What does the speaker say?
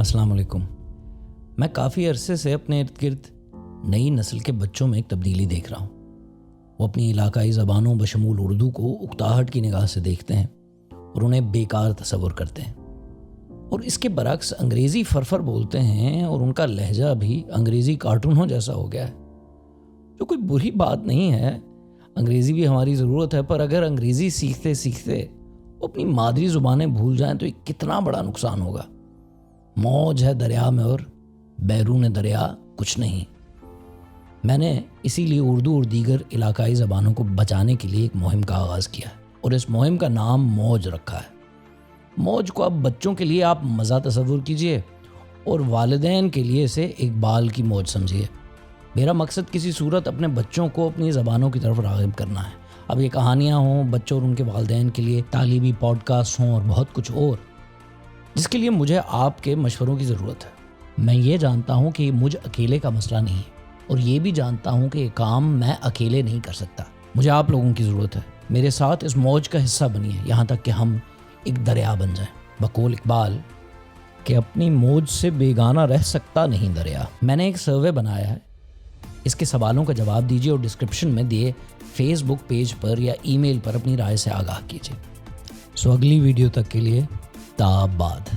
السلام علیکم۔ میں کافی عرصے سے اپنے ارد گرد نئی نسل کے بچوں میں ایک تبدیلی دیکھ رہا ہوں۔ وہ اپنی علاقائی زبانوں بشمول اردو کو اکتاہٹ کی نگاہ سے دیکھتے ہیں اور انہیں بیکار تصور کرتے ہیں، اور اس کے برعکس انگریزی فرفر بولتے ہیں اور ان کا لہجہ بھی انگریزی کارٹونوں جیسا ہو گیا ہے، جو کوئی بری بات نہیں ہے۔ انگریزی بھی ہماری ضرورت ہے، پر اگر انگریزی سیکھتے سیکھتے وہ اپنی مادری زبانیں بھول جائیں تو یہ کتنا بڑا نقصان ہوگا۔ موج ہے دریا میں اور بیرون دریا کچھ نہیں۔ میں نے اسی لیے اردو اور دیگر علاقائی زبانوں کو بچانے کے لیے ایک مہم کا آغاز کیا ہے، اور اس مہم کا نام موج رکھا ہے۔ موج کو اب بچوں کے لیے آپ مزہ تصور کیجئے اور والدین کے لیے اسے ایک بال کی موج سمجھیے۔ میرا مقصد کسی صورت اپنے بچوں کو اپنی زبانوں کی طرف راغب کرنا ہے۔ اب یہ کہانیاں ہوں، بچوں اور ان کے والدین کے لیے تعلیمی پوڈ کاسٹ ہوں اور بہت کچھ اور، جس کے لیے مجھے آپ کے مشوروں کی ضرورت ہے۔ میں یہ جانتا ہوں کہ یہ مجھ اکیلے کا مسئلہ نہیں ہے، اور یہ بھی جانتا ہوں کہ یہ کام میں اکیلے نہیں کر سکتا۔ مجھے آپ لوگوں کی ضرورت ہے۔ میرے ساتھ اس موج کا حصہ بنیے، یہاں تک کہ ہم ایک دریا بن جائیں۔ بقول اقبال کہ اپنی موج سے بیگانہ رہ سکتا نہیں دریا۔ میں نے ایک سروے بنایا ہے، اس کے سوالوں کا جواب دیجیے اور ڈسکرپشن میں دیے فیس بک پیج پر یا ای میل پر اپنی رائے سے آگاہ کیجیے۔ اگلی ویڈیو تک کے لیے تا بعد۔